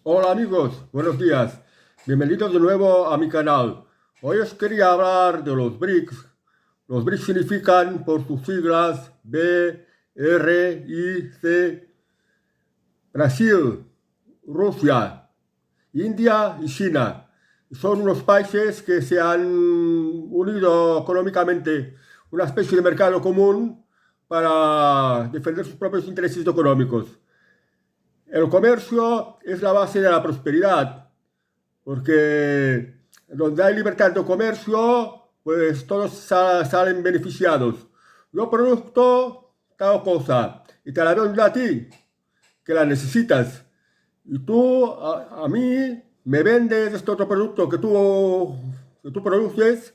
Hola amigos, buenos días. Bienvenidos de nuevo a mi canal. Hoy os quería hablar de los BRICS. Los BRICS significan por sus siglas BRIC: Brasil, Rusia, India y China. Son unos países que se han unido económicamente, una especie de mercado común para defender sus propios intereses económicos. El comercio es la base de la prosperidad, porque donde hay libertad de comercio, pues todos salen beneficiados. Yo producto tal cosa y te la vendo a ti, que la necesitas. Y tú a mí me vendes este otro producto que tú produces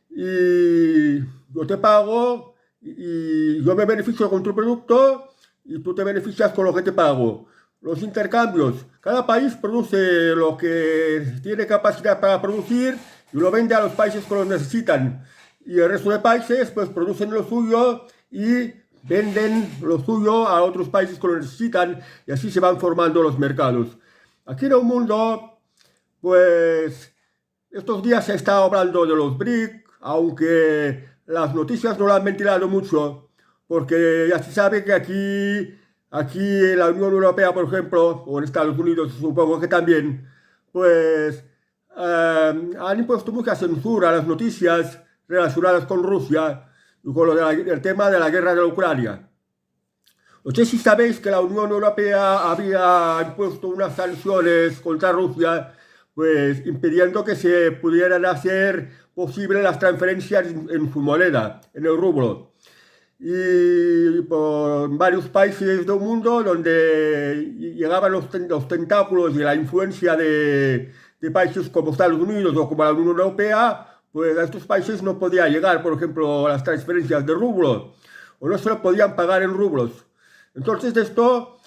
y yo te pago y yo me beneficio con tu producto y tú te beneficias con lo que te pago. Los intercambios. Cada país produce lo que tiene capacidad para producir y lo vende a los países que lo necesitan. Y el resto de países pues producen lo suyo y venden lo suyo a otros países que lo necesitan y así se van formando los mercados. Aquí en el mundo pues estos días se está hablando de los BRIC, aunque las noticias no lo han ventilado mucho, porque ya se sabe que aquí en la Unión Europea, por ejemplo, o en Estados Unidos, supongo que también, pues han impuesto mucha censura a las noticias relacionadas con Rusia y con el tema de la guerra de Ucrania. No sé si sabéis que la Unión Europea había impuesto unas sanciones contra Rusia, pues impidiendo que se pudieran hacer posibles las transferencias en su moneda, en el rublo. Y por varios países del mundo donde llegaban los tentáculos y la influencia de países como Estados Unidos o como la Unión Europea, pues a estos países no podía llegar, por ejemplo, las transferencias de rublo, o no se lo podían pagar en rublos. Entonces esto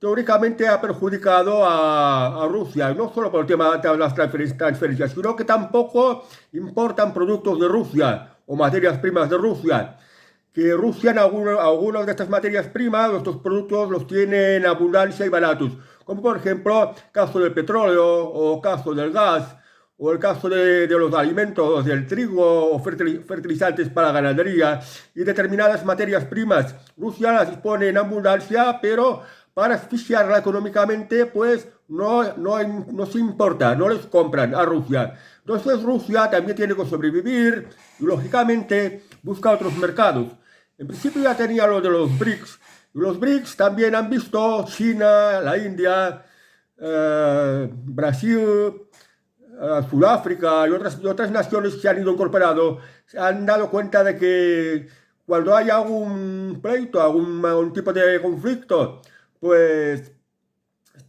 teóricamente ha perjudicado a Rusia, no solo por el tema de las transferencias, sino que tampoco importan productos de Rusia o materias primas de Rusia, que Rusia en algunas de estas materias primas, estos productos los tiene en abundancia y baratos, como por ejemplo caso del petróleo o caso del gas o el caso de los alimentos, del trigo o fertilizantes para ganadería y determinadas materias primas. Rusia las dispone en abundancia, pero para asfixiarla económicamente, pues no se importa, no les compran a Rusia. Entonces Rusia también tiene que sobrevivir y lógicamente busca otros mercados. En principio ya tenía lo de los BRICS. Los BRICS también han visto China, la India, Brasil, Sudáfrica y otras naciones que se han ido incorporando, se han dado cuenta de que cuando hay algún pleito, algún tipo de conflicto, pues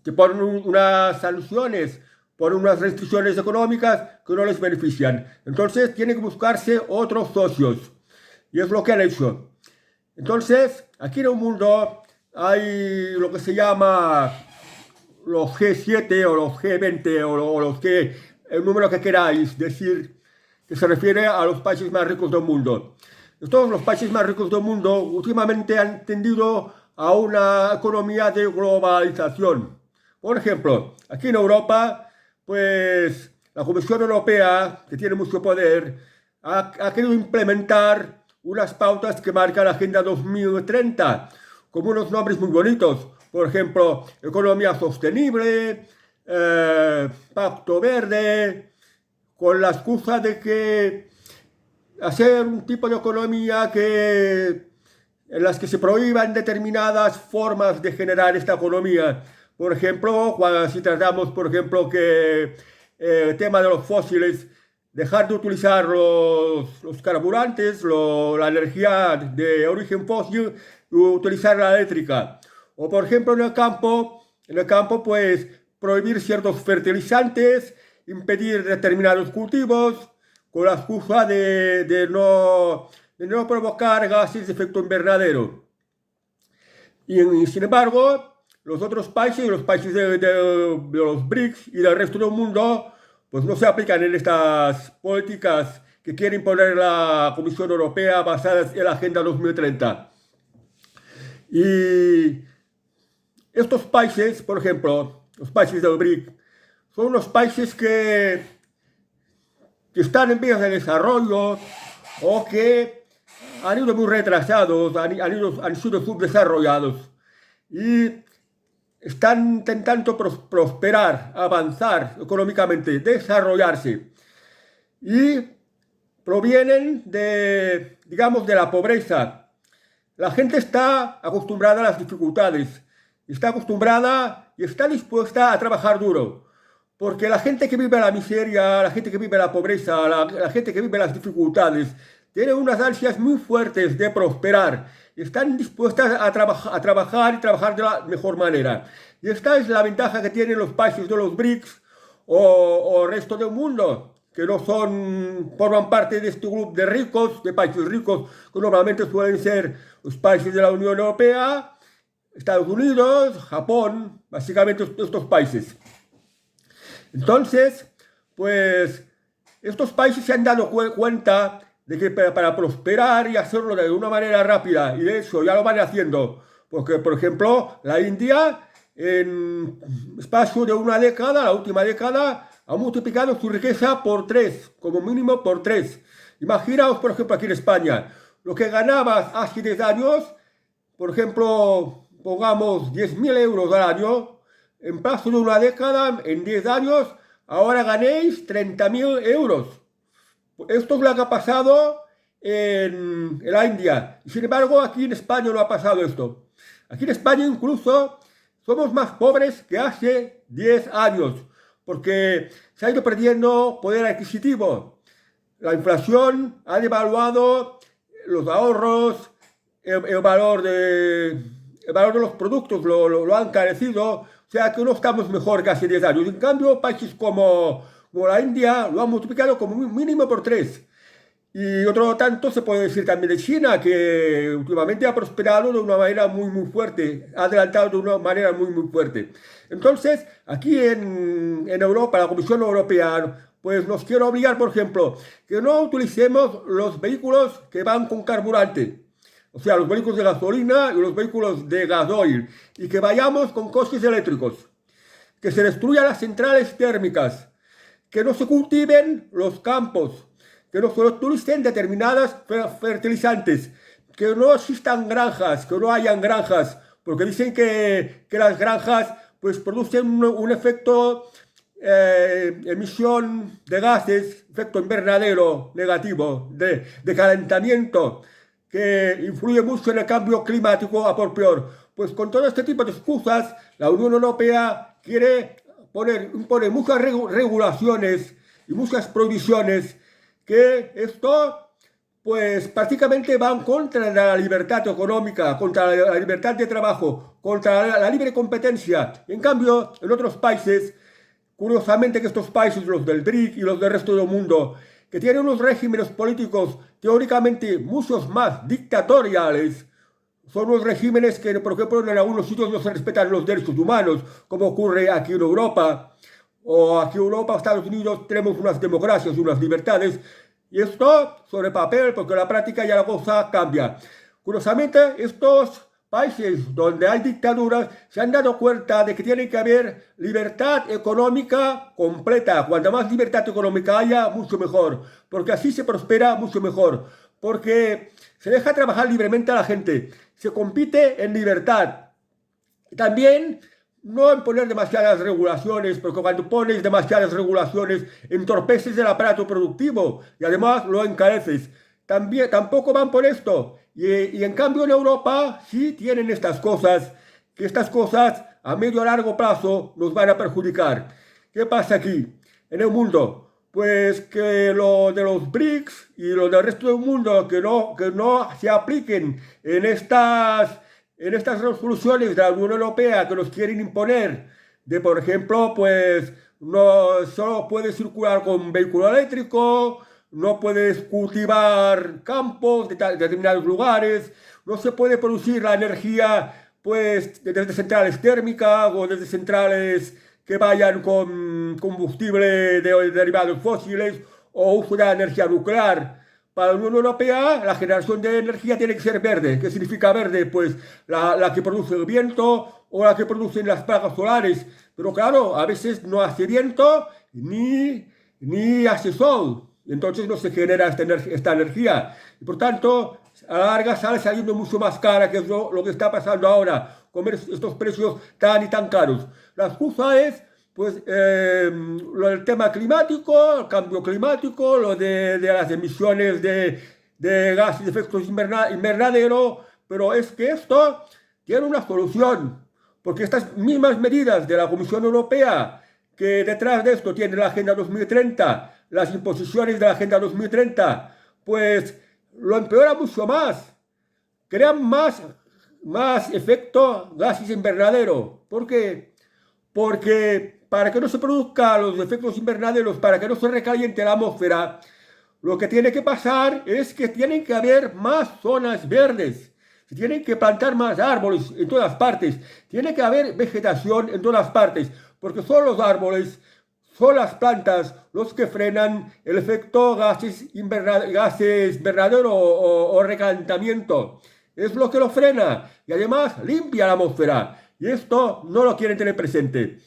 te ponen unas sanciones, ponen unas restricciones económicas que no les benefician. Entonces tienen que buscarse otros socios. Y es lo que han hecho. Entonces, aquí en el mundo hay lo que se llama los G7 o los G20 o los que, el número que queráis decir, que se refiere a los países más ricos del mundo. Todos los países más ricos del mundo últimamente han tendido a una economía de globalización. Por ejemplo, aquí en Europa, pues la Comisión Europea, que tiene mucho poder, ha querido implementar unas pautas que marca la Agenda 2030, como unos nombres muy bonitos. Por ejemplo, economía sostenible, pacto verde, con la excusa de que hacer un tipo de economía en las que se prohíban determinadas formas de generar esta economía. Por ejemplo, si tratamos, por ejemplo, que el tema de los fósiles, dejar de utilizar los carburantes, la energía de origen fósil, y utilizar la eléctrica. O por ejemplo, en el campo, pues prohibir ciertos fertilizantes, impedir determinados cultivos, con la excusa de no provocar gases de efecto invernadero. Y sin embargo, los otros países, los países de los BRICS y del resto del mundo, pues no se aplican en estas políticas que quiere imponer la Comisión Europea basadas en la Agenda 2030. Y estos países, por ejemplo, los países del BRIC, son unos países que están en vías de desarrollo o que han ido muy retrasados, han sido subdesarrollados y están intentando prosperar, avanzar económicamente, desarrollarse y provienen de, digamos, de la pobreza. La gente está acostumbrada a las dificultades, está acostumbrada y está dispuesta a trabajar duro. Porque la gente que vive la miseria, la gente que vive la pobreza, la gente que vive las dificultades, tiene unas ansias muy fuertes de prosperar y están dispuestas a trabajar y trabajar de la mejor manera. Y esta es la ventaja que tienen los países de los BRICS o el resto del mundo, que no forman parte de este grupo de ricos, de países ricos, que normalmente suelen ser los países de la Unión Europea, Estados Unidos, Japón, básicamente estos países. Entonces, pues estos países se han dado cuenta de que para prosperar y hacerlo de una manera rápida, y de eso ya lo van haciendo, porque por ejemplo la India en espacio de una década, la última década, ha multiplicado su riqueza por 3, como mínimo por 3. Imaginaos, por ejemplo, aquí en España, lo que ganabas hace 10 años, por ejemplo, pongamos 10.000 euros al año, en plazo de una década, en 10 años, ahora ganéis 30.000 euros. Esto es lo que ha pasado en la India. Sin embargo, aquí en España no ha pasado esto. Aquí en España incluso somos más pobres que hace 10 años, porque se ha ido perdiendo poder adquisitivo. La inflación ha devaluado los ahorros, el valor de los productos lo han encarecido. O sea que no estamos mejor que hace 10 años. En cambio, países como la India lo han multiplicado como mínimo por 3. Y otro tanto se puede decir también de China, que últimamente ha prosperado de una manera muy fuerte, ha adelantado de una manera muy fuerte. Entonces, aquí en Europa, la Comisión Europea, pues nos quiere obligar, por ejemplo, que no utilicemos los vehículos que van con carburante. O sea, los vehículos de gasolina y los vehículos de gasoil. Y que vayamos con coches eléctricos. Que se destruyan las centrales térmicas. Que no se cultiven los campos. Que no se utilicen determinadas fertilizantes. Que no existan granjas, que no hayan granjas. Porque dicen que las granjas pues producen un efecto emisión de gases, efecto invernadero negativo, de calentamiento, que influye mucho en el cambio climático a por peor. Pues con todo este tipo de excusas, la Unión Europea quiere poner muchas regulaciones y muchas prohibiciones que esto, pues prácticamente van contra la libertad económica, contra la libertad de trabajo, contra la libre competencia. En cambio, en otros países, curiosamente que estos países, los del BRIC y los del resto del mundo, que tienen unos regímenes políticos teóricamente muchos más dictatoriales, son unos regímenes que, por ejemplo, en algunos sitios no se respetan los derechos humanos, como ocurre aquí en Europa, o aquí en Europa, Estados Unidos, tenemos unas democracias, unas libertades, y esto sobre papel, porque en la práctica ya la cosa cambia. Curiosamente, estos países donde hay dictaduras se han dado cuenta de que tiene que haber libertad económica completa. Cuanta más libertad económica haya, mucho mejor, porque así se prospera mucho mejor, porque se deja trabajar libremente a la gente, se compite en libertad. También no en poner demasiadas regulaciones, porque cuando pones demasiadas regulaciones entorpeces el aparato productivo y además lo encareces. Tampoco van por esto. Y en cambio en Europa sí tienen estas cosas, que estas cosas a medio y largo plazo nos van a perjudicar. ¿Qué pasa aquí en el mundo? Pues que lo de los BRICS y lo del resto del mundo que no se apliquen en estas resoluciones de la Unión Europea que nos quieren imponer, de por ejemplo, pues no solo puedes circular con vehículo eléctrico, no puedes cultivar campos de determinados lugares, no se puede producir la energía pues desde centrales térmicas o desde centrales que vayan con combustible de derivados fósiles o uso de la energía nuclear para la Unión Europea la generación de energía tiene que ser verde. ¿Qué significa verde? Pues la que produce el viento o la que producen las placas solares. Pero claro, a veces no hace viento ni hace sol. Entonces no se genera esta energía. Y por tanto, a la larga sale saliendo mucho más cara, que es lo que está pasando ahora, comer estos precios tan y tan caros. La excusa es pues lo del tema climático, el cambio climático, lo de las emisiones de gases de efecto invernadero, pero es que esto tiene una solución, porque estas mismas medidas de la Comisión Europea, que detrás de esto tiene la Agenda 2030, las imposiciones de la Agenda 2030, pues lo empeora mucho más, crean más efecto gases invernadero. ¿Por qué? Porque para que no se produzcan los efectos invernaderos, para que no se recaliente la atmósfera, lo que tiene que pasar es que tienen que haber más zonas verdes, se tienen que plantar más árboles en todas partes, tiene que haber vegetación en todas partes, porque son los árboles, son las plantas los que frenan el efecto gases invernadero o recalentamiento. Es lo que lo frena y además limpia la atmósfera. Y esto no lo quieren tener presente.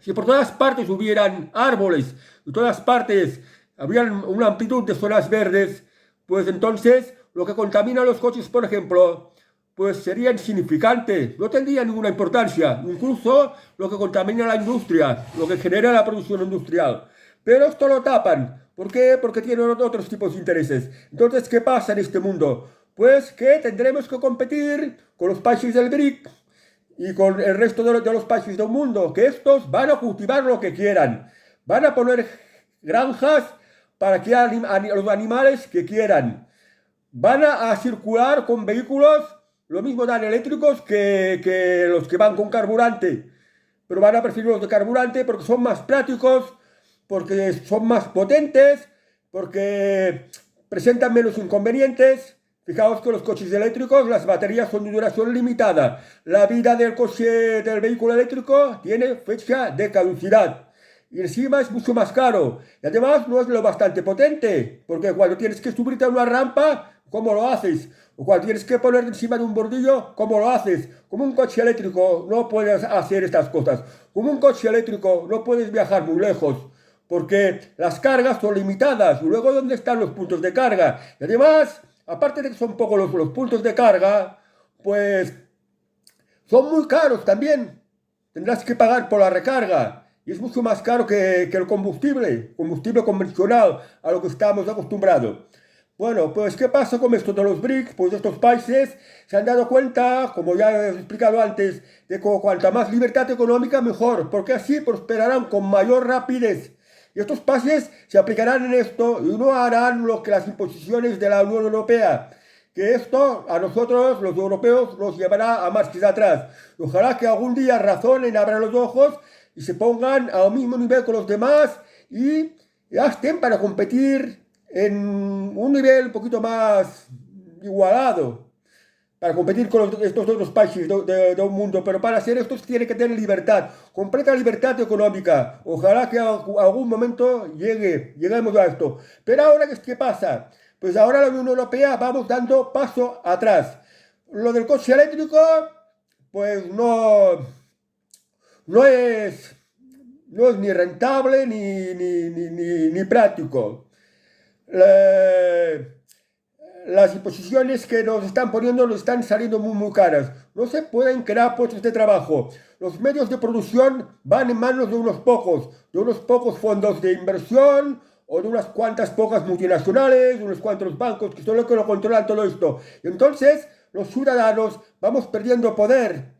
Si por todas partes hubieran árboles, en todas partes habrían una amplitud de zonas verdes, pues entonces lo que contamina los coches, por ejemplo, pues sería insignificante, no tendría ninguna importancia, incluso lo que contamina la industria, lo que genera la producción industrial. Pero esto lo tapan. ¿Por qué? Porque tienen otros tipos de intereses. Entonces, ¿qué pasa en este mundo? Pues que tendremos que competir con los países del BRIC y con el resto de los países del mundo, que estos van a cultivar lo que quieran, van a poner granjas para que los animales que quieran, van a circular con vehículos, lo mismo tan eléctricos que los que van con carburante, pero van a preferir los de carburante porque son más prácticos, porque son más potentes, porque presentan menos inconvenientes. Fijaos que los coches eléctricos, las baterías son de duración limitada. La vida del coche, del vehículo eléctrico, tiene fecha de caducidad. Y encima es mucho más caro. Y además no es lo bastante potente, porque cuando tienes que subirte a una rampa, ¿cómo lo haces? O cuando tienes que ponerte encima de un bordillo, ¿cómo lo haces? Como un coche eléctrico no puedes hacer estas cosas. Como un coche eléctrico no puedes viajar muy lejos, porque las cargas son limitadas. Y luego, ¿dónde están los puntos de carga? Y además, aparte de que son pocos los puntos de carga, pues son muy caros también. Tendrás que pagar por la recarga. Y es mucho más caro que el combustible convencional a lo que estamos acostumbrados. Bueno, pues ¿qué pasa con esto de los BRICS? Pues estos países se han dado cuenta, como ya he explicado antes, de que cuanta más libertad económica mejor, porque así prosperarán con mayor rapidez. Y estos países se aplicarán en esto y no harán lo que las imposiciones de la Unión Europea. Que esto a nosotros, los europeos, nos llevará a marchas atrás. Ojalá que algún día razonen, abran los ojos y se pongan al mismo nivel con los demás y estén para competir en un nivel un poquito más igualado, para competir con estos otros países de un mundo, pero para hacer esto tiene que tener libertad, completa libertad económica. Ojalá que a algún momento lleguemos a esto. Pero ahora, ¿qué pasa? Pues ahora la Unión Europea vamos dando paso atrás. Lo del coche eléctrico, pues no es, no es ni rentable ni práctico. Las imposiciones que nos están poniendo nos están saliendo muy caras. No se pueden crear puestos de trabajo. Los medios de producción van en manos de unos pocos fondos de inversión o de unas cuantas pocas multinacionales, de unos cuantos bancos que son los que lo controlan todo esto. Y entonces los ciudadanos vamos perdiendo poder.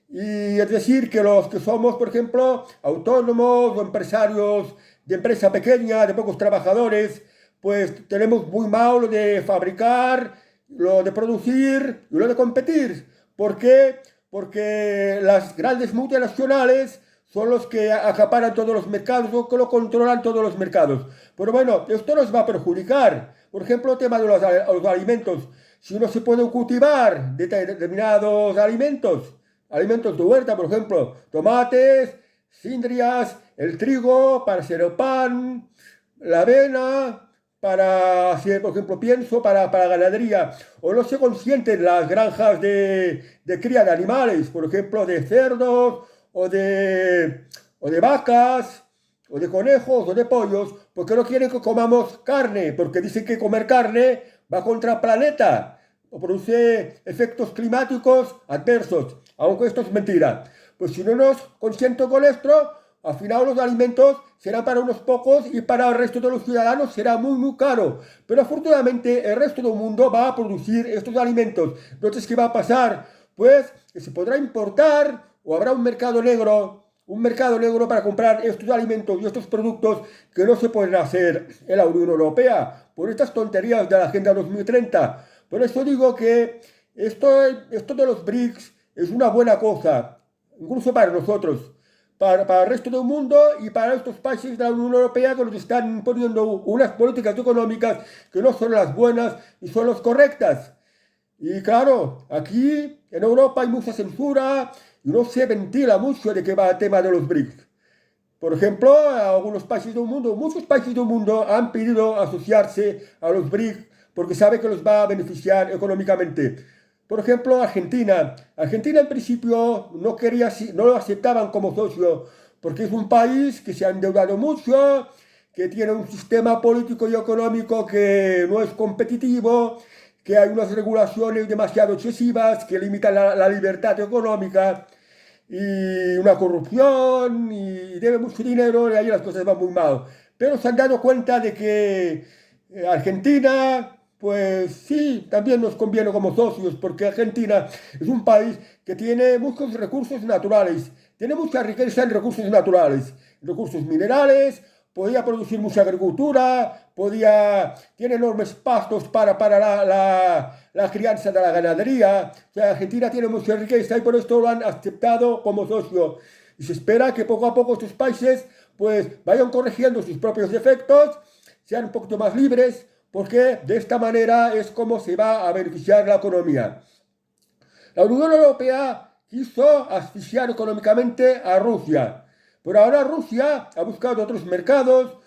Y es decir, que los que somos, por ejemplo, autónomos o empresarios de empresa pequeña, de pocos trabajadores, pues tenemos muy mal lo de fabricar, lo de producir y lo de competir. ¿Por qué? Porque las grandes multinacionales son los que acaparan todos los mercados o que lo controlan todos los mercados. Pero bueno, esto nos va a perjudicar. Por ejemplo, el tema de los alimentos. Si no se pueden cultivar determinados alimentos de huerta, por ejemplo, tomates, cindrias, el trigo para hacer el pan, la avena, para hacer, por ejemplo, pienso para ganadería, o no se consienten las granjas de cría de animales, por ejemplo, de cerdos o de vacas, o de conejos, o de pollos, porque no quieren que comamos carne, porque dicen que comer carne va contra el planeta o produce efectos climáticos adversos, aunque esto es mentira. Pues si no nos consiento con esto, al final los alimentos serán para unos pocos y para el resto de los ciudadanos será muy, muy caro. Pero afortunadamente el resto del mundo va a producir estos alimentos. Entonces, ¿qué va a pasar? Pues que se podrá importar o habrá un mercado negro para comprar estos alimentos y estos productos que no se pueden hacer en la Unión Europea por estas tonterías de la Agenda 2030. Por eso digo que esto de los BRICS es una buena cosa, incluso para nosotros, para el resto del mundo y para estos países de la Unión Europea que nos están poniendo unas políticas económicas que no son las buenas y son las correctas. Y claro, aquí en Europa hay mucha censura y no se ventila mucho de qué va el tema de los BRICS. Por ejemplo, algunos países del mundo, muchos países del mundo han pedido asociarse a los BRICS porque sabe que los va a beneficiar económicamente. Por ejemplo, Argentina. Argentina en principio no quería, no lo aceptaban como socio porque es un país que se ha endeudado mucho, que tiene un sistema político y económico que no es competitivo, que hay unas regulaciones demasiado excesivas que limitan la libertad económica y una corrupción y debe mucho dinero y ahí las cosas van muy mal. Pero se han dado cuenta de que Argentina, pues sí, también nos conviene como socios porque Argentina es un país que tiene muchos recursos naturales, tiene mucha riqueza en recursos naturales, recursos minerales, podía producir mucha agricultura, tiene enormes pastos para la crianza de la ganadería. O sea, Argentina tiene mucha riqueza y por esto lo han aceptado como socio. Y se espera que poco a poco estos países pues vayan corrigiendo sus propios defectos, sean un poquito más libres, porque de esta manera es como se va a beneficiar la economía. La Unión Europea quiso asfixiar económicamente a Rusia. Pero ahora Rusia ha buscado otros mercados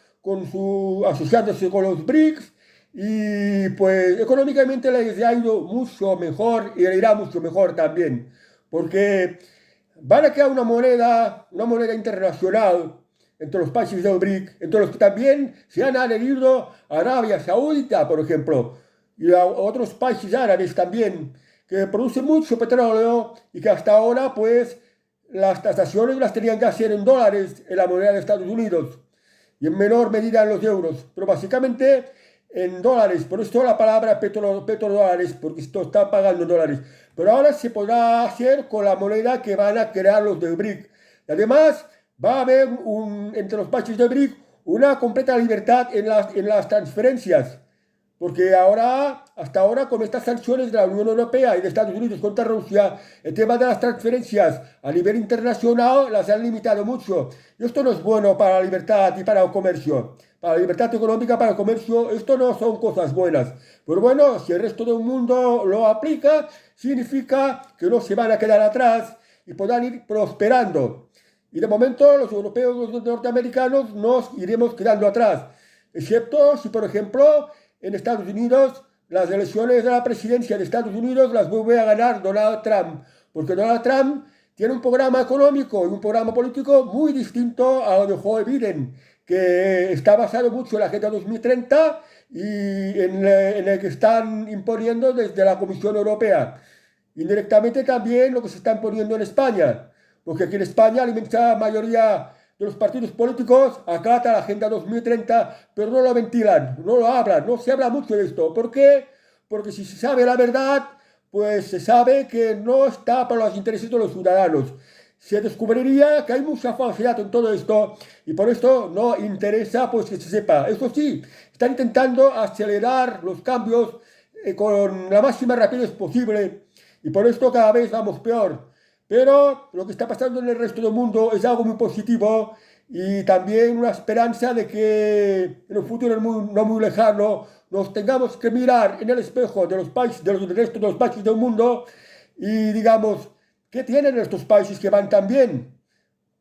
asociándose con los BRICS y pues económicamente les ha ido mucho mejor y le irá mucho mejor también. Porque van a crear una moneda internacional entre los países del BRIC, entre los que también se han adherido Arabia Saudita, por ejemplo, y a otros países árabes también, que producen mucho petróleo y que hasta ahora pues las tasaciones las tenían que hacer en dólares, en la moneda de Estados Unidos, y en menor medida en los euros, pero básicamente en dólares. Por esto la palabra petrodólares, porque esto está pagando en dólares. Pero ahora se podrá hacer con la moneda que van a crear los del BRIC. Y además va a haber entre los países del BRIC una completa libertad en las transferencias. Porque hasta ahora, con estas sanciones de la Unión Europea y de Estados Unidos contra Rusia, el tema de las transferencias a nivel internacional las han limitado mucho. Y esto no es bueno para la libertad y para el comercio. Para la libertad económica, para el comercio, esto no son cosas buenas. Pero bueno, si el resto del mundo lo aplica, significa que no se van a quedar atrás y podrán ir prosperando. Y de momento los europeos, los norteamericanos, nos iremos quedando atrás. Excepto si, por ejemplo, en Estados Unidos, las elecciones de la presidencia de Estados Unidos las vuelve a ganar Donald Trump, porque Donald Trump tiene un programa económico y un programa político muy distinto a lo de Joe Biden, que está basado mucho en la Agenda 2030 y en el que están imponiendo desde la Comisión Europea. Indirectamente también lo que se está imponiendo en España, porque aquí en España la inmensa mayoría de los partidos políticos acata la Agenda 2030, pero no lo ventilan, no lo hablan, no se habla mucho de esto. ¿Por qué? Porque si se sabe la verdad, pues se sabe que no está para los intereses de los ciudadanos. Se descubriría que hay mucha falsedad en todo esto y por esto no interesa pues que se sepa. Eso sí, están intentando acelerar los cambios con la máxima rapidez posible y por esto cada vez vamos peor. Pero lo que está pasando en el resto del mundo es algo muy positivo y también una esperanza de que en un futuro no muy lejano nos tengamos que mirar en el espejo de los países, del resto de los países del mundo y digamos, ¿qué tienen estos países que van tan bien?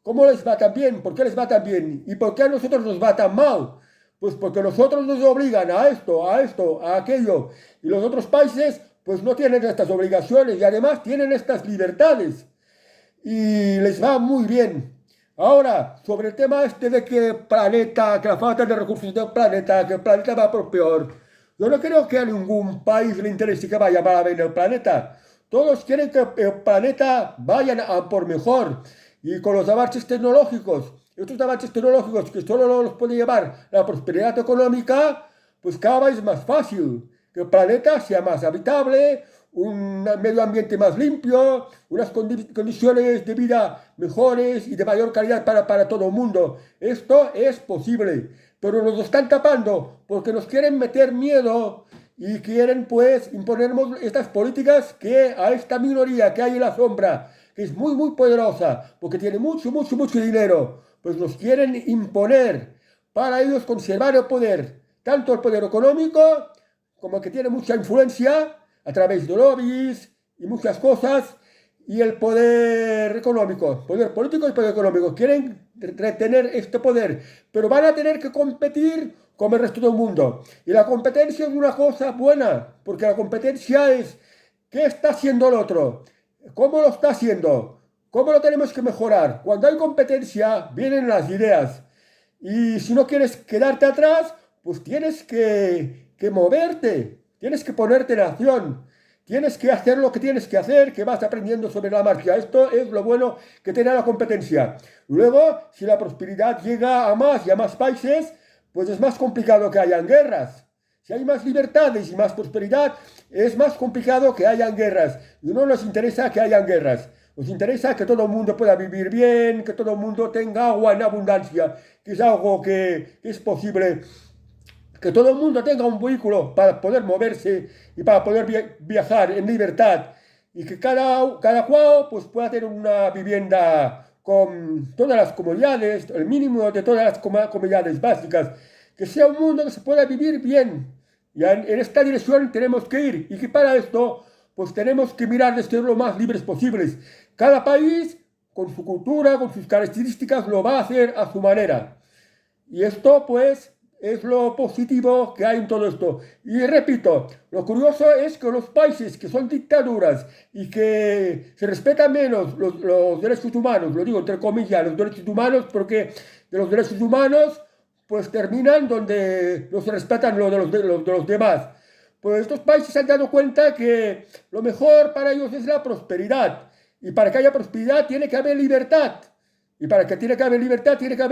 ¿Cómo les va tan bien? ¿Por qué les va tan bien? ¿Y por qué a nosotros nos va tan mal? Pues porque nosotros nos obligan a esto, a aquello, y los otros países pues no tienen estas obligaciones y además tienen estas libertades y les va muy bien. Ahora, sobre el tema este de que planeta, que la falta de recursos del planeta, que el planeta va por peor, yo no creo que a ningún país le interese que vaya para bien el planeta. Todos quieren que el planeta vaya a por mejor. Y con los avances tecnológicos, estos avances tecnológicos que solo los puede llevar la prosperidad económica, pues cada vez es más fácil que el planeta sea más habitable, un medio ambiente más limpio, unas condiciones de vida mejores y de mayor calidad para todo el mundo. Esto es posible, pero nos lo están tapando porque nos quieren meter miedo y quieren pues imponernos estas políticas que a esta minoría que hay en la sombra, que es muy poderosa, porque tiene mucho dinero, pues nos quieren imponer para ellos conservar el poder, tanto el poder económico como que tiene mucha influencia a través de lobbies y muchas cosas, y el poder económico, poder político y poder económico. Quieren retener este poder, pero van a tener que competir como el resto del mundo. Y la competencia es una cosa buena, porque la competencia es ¿qué está haciendo el otro? ¿Cómo lo está haciendo? ¿Cómo lo tenemos que mejorar? Cuando hay competencia, vienen las ideas. Y si no quieres quedarte atrás, pues tienes que moverte, tienes que ponerte en acción, tienes que hacer lo que tienes que hacer, que vas aprendiendo sobre la marcha. Esto es lo bueno que tiene la competencia. Luego, si la prosperidad llega a más y a más países, pues es más complicado que hayan guerras. Si hay más libertades y más prosperidad, es más complicado que hayan guerras. Y no nos interesa que hayan guerras. Nos interesa que todo el mundo pueda vivir bien, que todo el mundo tenga agua en abundancia, que es algo que es posible. Que todo el mundo tenga un vehículo para poder moverse y para poder viajar en libertad. Y que cada cual pues, pueda tener una vivienda con todas las comodidades, el mínimo de todas las comodidades básicas. Que sea un mundo que se pueda vivir bien. Y en esta dirección tenemos que ir. Y que para esto pues tenemos que mirar de ser lo más libres posibles. Cada país, con su cultura, con sus características, lo va a hacer a su manera. Y esto pues es lo positivo que hay en todo esto. Y repito, lo curioso es que los países que son dictaduras y que se respetan menos los derechos humanos, lo digo entre comillas, los derechos humanos, porque de los derechos humanos pues terminan donde no se respetan los de los demás. Pues estos países se han dado cuenta que lo mejor para ellos es la prosperidad. Y para que haya prosperidad tiene que haber libertad. Y para que tiene que haber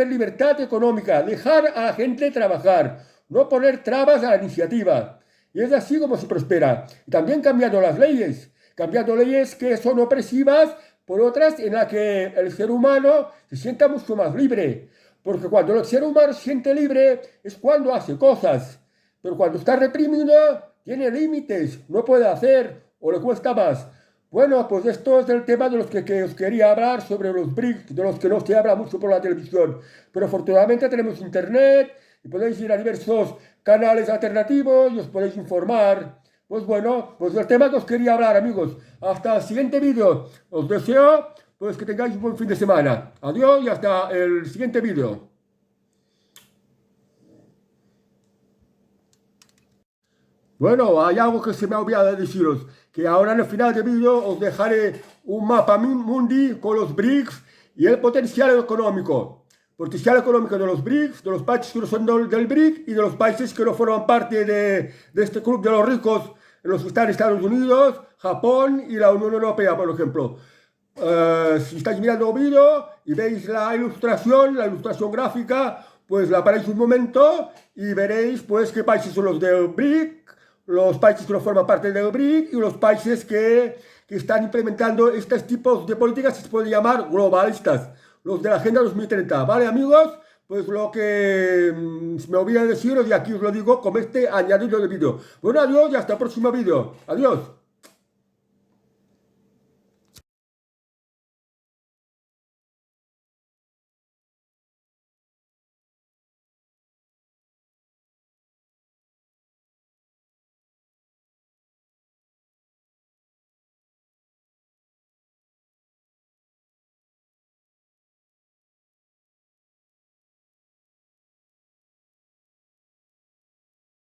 libertad económica, dejar a la gente trabajar, no poner trabas a la iniciativa. Y es así como se prospera. Y también cambiando leyes que son opresivas por otras en las que el ser humano se sienta mucho más libre. Porque cuando el ser humano se siente libre es cuando hace cosas. Pero cuando está reprimido, tiene límites, no puede hacer o le cuesta más. Bueno, pues esto es el tema de los que os quería hablar sobre los BRICS, de los que no se habla mucho por la televisión. Pero afortunadamente tenemos internet y podéis ir a diversos canales alternativos y os podéis informar. Pues bueno, pues el tema que os quería hablar, amigos. Hasta el siguiente vídeo. Os deseo pues que tengáis un buen fin de semana. Adiós y hasta el siguiente vídeo. Bueno, hay algo que se me ha olvidado deciros, que ahora en el final del vídeo os dejaré un mapa mundi con los BRICS y el potencial económico. Potencial económico de los BRICS, de los países que no son del BRIC y de los países que no forman parte de este club de los ricos, en los que están Estados Unidos, Japón y la Unión Europea, por ejemplo. Si estáis mirando el vídeo y veis la ilustración gráfica, pues la paráis un momento y veréis pues qué países son los del BRIC, los países que no forman parte del BRIC y los países que están implementando estos tipos de políticas que se pueden llamar globalistas, los de la Agenda 2030. ¿Vale, amigos? Pues lo que me olvidé deciros y aquí os lo digo con este añadido de vídeo. Bueno, adiós y hasta el próximo vídeo. Adiós.